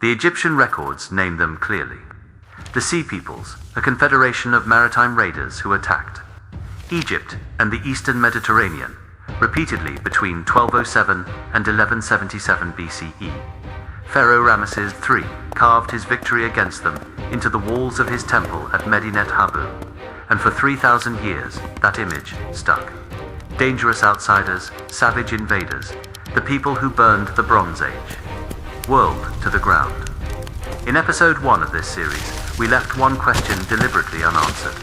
The Egyptian records name them clearly. The Sea Peoples, a confederation of maritime raiders who attacked Egypt and the Eastern Mediterranean, repeatedly between 1207 and 1177 BCE. Pharaoh Ramesses III carved his victory against them into the walls of his temple at Medinet Habu, and for 3,000 years that image stuck. Dangerous outsiders, savage invaders, the people who burned the Bronze Age world to the ground. In episode 1 of this series, we left one question deliberately unanswered.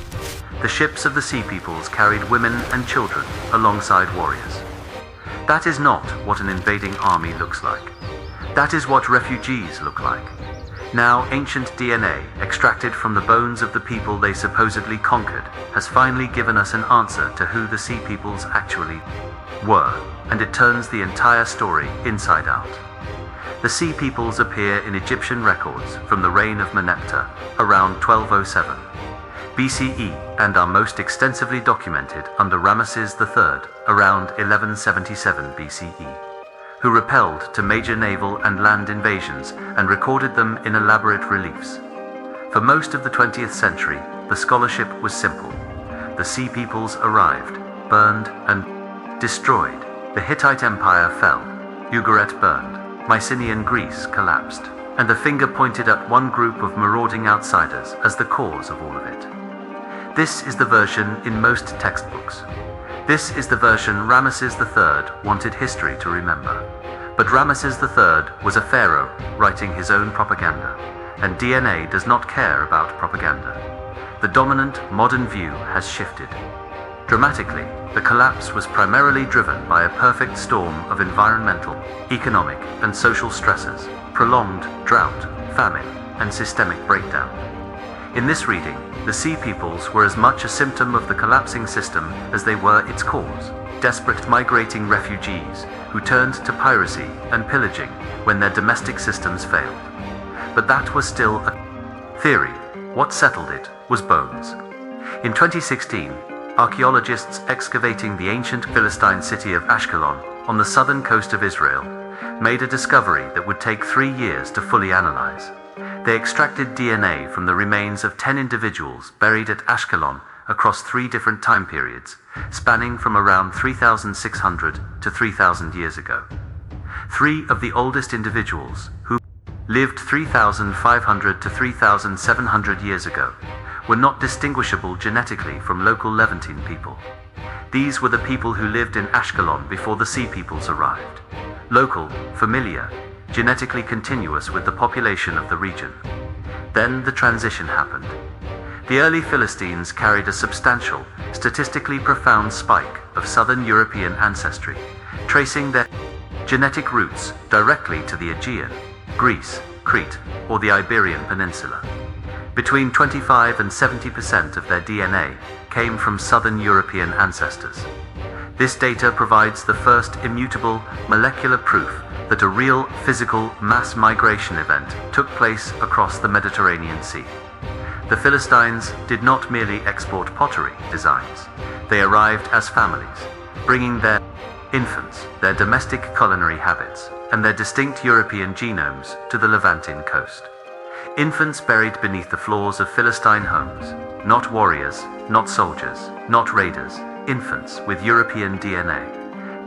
The ships of the Sea Peoples carried women and children alongside warriors. That is not what an invading army looks like. That is what refugees look like. Now, ancient DNA, extracted from the bones of the people they supposedly conquered, has finally given us an answer to who the Sea Peoples actually were, and it turns the entire story inside out. The Sea Peoples appear in Egyptian records from the reign of Meneptah around 1207 BCE and are most extensively documented under Ramesses III around 1177 BCE, who repelled to major naval and land invasions and recorded them in elaborate reliefs. For most of the 20th century, the scholarship was simple. The Sea Peoples arrived, burned, and destroyed. The Hittite Empire fell, Ugarit burned, Mycenaean Greece collapsed, and the finger pointed at one group of marauding outsiders as the cause of all of it. This is the version in most textbooks. This is the version Ramesses III wanted history to remember. But Ramesses III was a pharaoh writing his own propaganda, and DNA does not care about propaganda. The dominant modern view has shifted. Dramatically, the collapse was primarily driven by a perfect storm of environmental, economic, and social stresses, prolonged drought, famine, and systemic breakdown. In this reading, the Sea Peoples were as much a symptom of the collapsing system as they were its cause, desperate migrating refugees who turned to piracy and pillaging when their domestic systems failed. But that was still a theory. What settled it was bones. In 2016, archaeologists excavating the ancient Philistine city of Ashkelon on the southern coast of Israel made a discovery that would take 3 years to fully analyze. They extracted DNA from the remains of 10 individuals buried at Ashkelon across 3 different time periods, spanning from around 3,600 to 3,000 years ago. 3 of the oldest individuals, who lived 3,500 to 3,700 years ago, were not distinguishable genetically from local Levantine people. These were the people who lived in Ashkelon before the Sea Peoples arrived. Local, familiar, genetically continuous with the population of the region. Then the transition happened. The early Philistines carried a substantial, statistically profound spike of Southern European ancestry, tracing their genetic roots directly to the Aegean, Greece, Crete, or the Iberian Peninsula. Between 25 and 70% of their DNA came from Southern European ancestors. This data provides the first immutable molecular proof that a real physical mass migration event took place across the Mediterranean Sea. The Philistines did not merely export pottery designs. They arrived as families, bringing their infants, their domestic culinary habits, and their distinct European genomes to the Levantine coast. Infants buried beneath the floors of Philistine homes, not warriors, not soldiers, not raiders, infants with European DNA,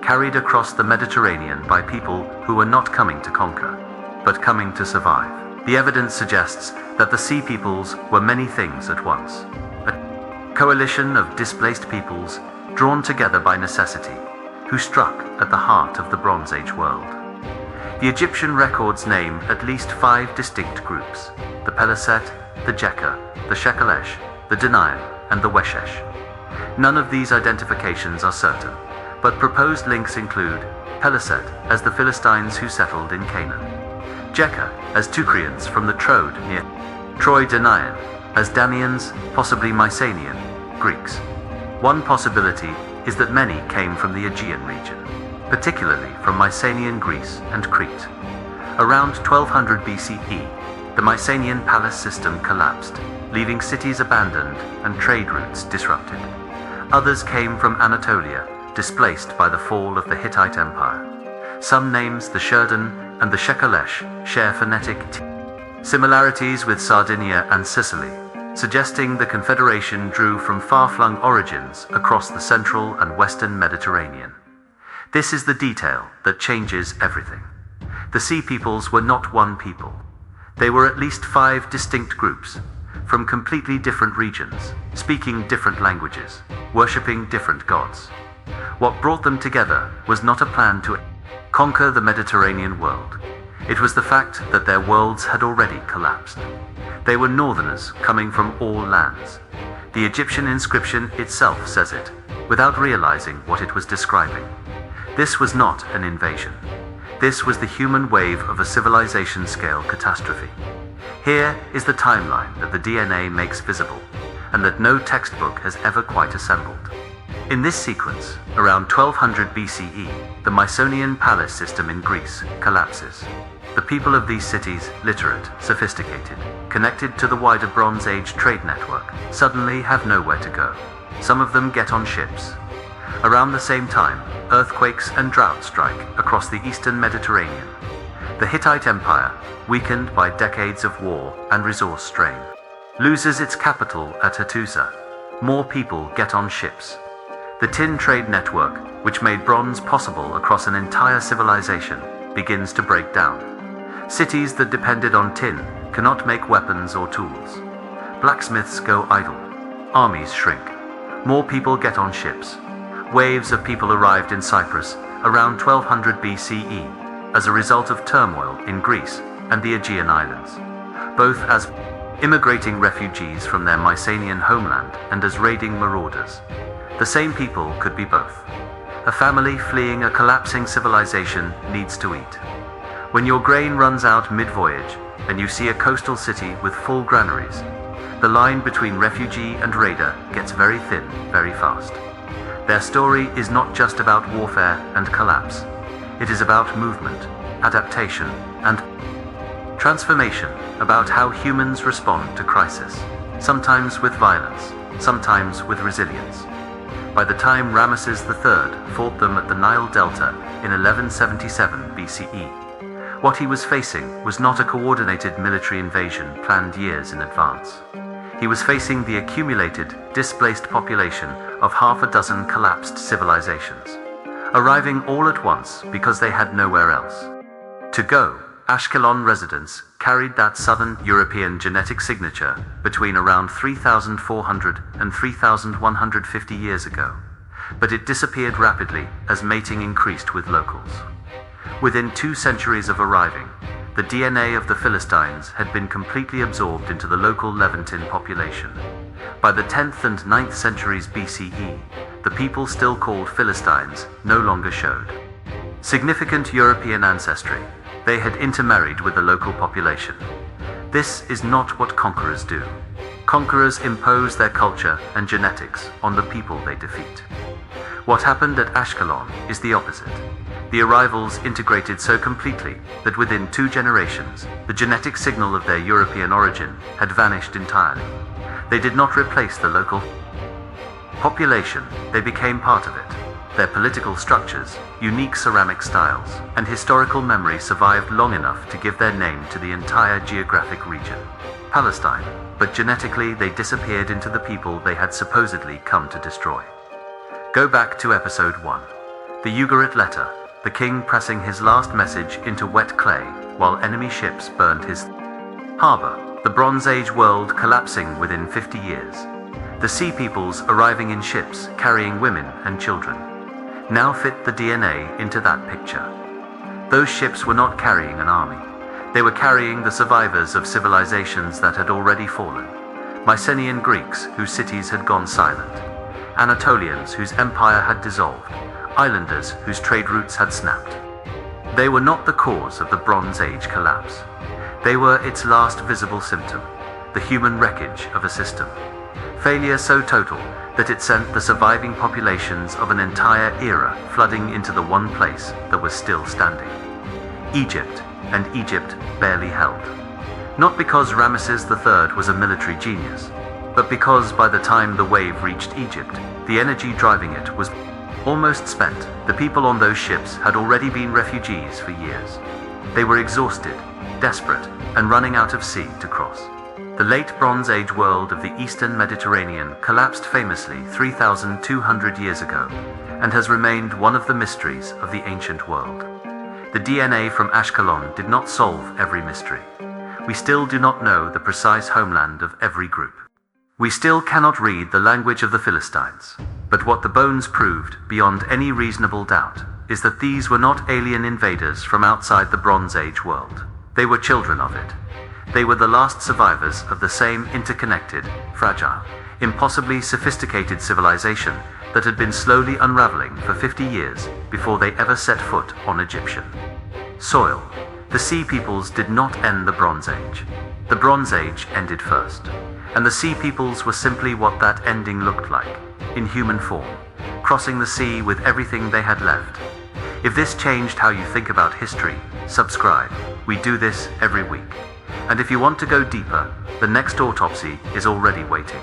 carried across the Mediterranean by people who were not coming to conquer, but coming to survive. The evidence suggests that the Sea Peoples were many things at once. A coalition of displaced peoples drawn together by necessity, who struck at the heart of the Bronze Age world. The Egyptian records name at least 5 distinct groups: the Peleset, the Jekka, the Shekelesh, the Danaim, and the Weshesh. None of these identifications are certain, but proposed links include Peleset as the Philistines who settled in Canaan, Jekka as Teucrians from the Troad near Troy, Danaim as Damians, possibly Mycenaean, Greeks. One possibility is that many came from the Aegean region, particularly from Mycenaean Greece and Crete. Around 1200 BCE, the Mycenaean palace system collapsed, leaving cities abandoned and trade routes disrupted. Others came from Anatolia, displaced by the fall of the Hittite Empire. Some names, the Shurdan and the Shekelesh, share phonetic Similarities with Sardinia and Sicily, suggesting the Confederation drew from far-flung origins across the central and western Mediterranean. This is the detail that changes everything. The Sea Peoples were not one people. They were at least 5 distinct groups, from completely different regions, speaking different languages, worshipping different gods. What brought them together was not a plan to conquer the Mediterranean world. It was the fact that their worlds had already collapsed. They were northerners coming from all lands. The Egyptian inscription itself says it, without realizing what it was describing. This was not an invasion. This was the human wave of a civilization-scale catastrophe. Here is the timeline that the DNA makes visible, and that no textbook has ever quite assembled. In this sequence, around 1200 BCE, the Mycenaean palace system in Greece collapses. The people of these cities, literate, sophisticated, connected to the wider Bronze Age trade network, suddenly have nowhere to go. Some of them get on ships. Around the same time, earthquakes and drought strike across the eastern Mediterranean. The Hittite Empire, weakened by decades of war and resource strain, loses its capital at Hattusa. More people get on ships. The tin trade network, which made bronze possible across an entire civilization, begins to break down. Cities that depended on tin cannot make weapons or tools. Blacksmiths go idle. Armies shrink. More people get on ships. Waves of people arrived in Cyprus around 1200 BCE as a result of turmoil in Greece and the Aegean Islands, both as immigrating refugees from their Mycenaean homeland and as raiding marauders. The same people could be both. A family fleeing a collapsing civilization needs to eat. When your grain runs out mid-voyage and you see a coastal city with full granaries, the line between refugee and raider gets very thin very fast. Their story is not just about warfare and collapse. It is about movement, adaptation, and transformation, about how humans respond to crisis, sometimes with violence, sometimes with resilience. By the time Ramesses III fought them at the Nile Delta in 1177 BCE, what he was facing was not a coordinated military invasion planned years in advance. He was facing the accumulated, displaced population of half a dozen collapsed civilizations, arriving all at once because they had nowhere else to go. Ashkelon residents carried that southern European genetic signature between around 3,400 and 3,150 years ago, but it disappeared rapidly as mating increased with locals. Within 2 centuries of arriving, the DNA of the Philistines had been completely absorbed into the local Levantine population. By the 10th and 9th centuries BCE, the people still called Philistines no longer showed significant European ancestry. They had intermarried with the local population. This is not what conquerors do. Conquerors impose their culture and genetics on the people they defeat. What happened at Ashkelon is the opposite. The arrivals integrated so completely that within 2 generations, the genetic signal of their European origin had vanished entirely. They did not replace the local population, they became part of it. Their political structures, unique ceramic styles, and historical memory survived long enough to give their name to the entire geographic region, Palestine, but genetically they disappeared into the people they had supposedly come to destroy. Go back to episode 1. The Ugarit letter, the king pressing his last message into wet clay while enemy ships burned his harbor, the Bronze Age world collapsing within 50 years, the Sea Peoples arriving in ships carrying women and children, now fit the DNA into that picture. Those ships were not carrying an army. They were carrying the survivors of civilizations that had already fallen, Mycenaean Greeks whose cities had gone silent, Anatolians whose empire had dissolved, islanders whose trade routes had snapped. They were not the cause of the Bronze Age collapse. They were its last visible symptom, the human wreckage of a system. Failure so total that it sent the surviving populations of an entire era flooding into the one place that was still standing. Egypt, and Egypt barely held. Not because Ramesses III was a military genius, but because by the time the wave reached Egypt, the energy driving it was almost spent. The people on those ships had already been refugees for years. They were exhausted, desperate, and running out of sea to cross. The late Bronze Age world of the Eastern Mediterranean collapsed famously 3,200 years ago, and has remained one of the mysteries of the ancient world. The DNA from Ashkelon did not solve every mystery. We still do not know the precise homeland of every group. We still cannot read the language of the Philistines. But what the bones proved, beyond any reasonable doubt, is that these were not alien invaders from outside the Bronze Age world. They were children of it. They were the last survivors of the same interconnected, fragile, impossibly sophisticated civilization that had been slowly unraveling for 50 years before they ever set foot on Egyptian soil. The Sea Peoples did not end the Bronze Age. The Bronze Age ended first, and the Sea Peoples were simply what that ending looked like, in human form, crossing the sea with everything they had left. If this changed how you think about history, subscribe. We do this every week. And if you want to go deeper, the next autopsy is already waiting.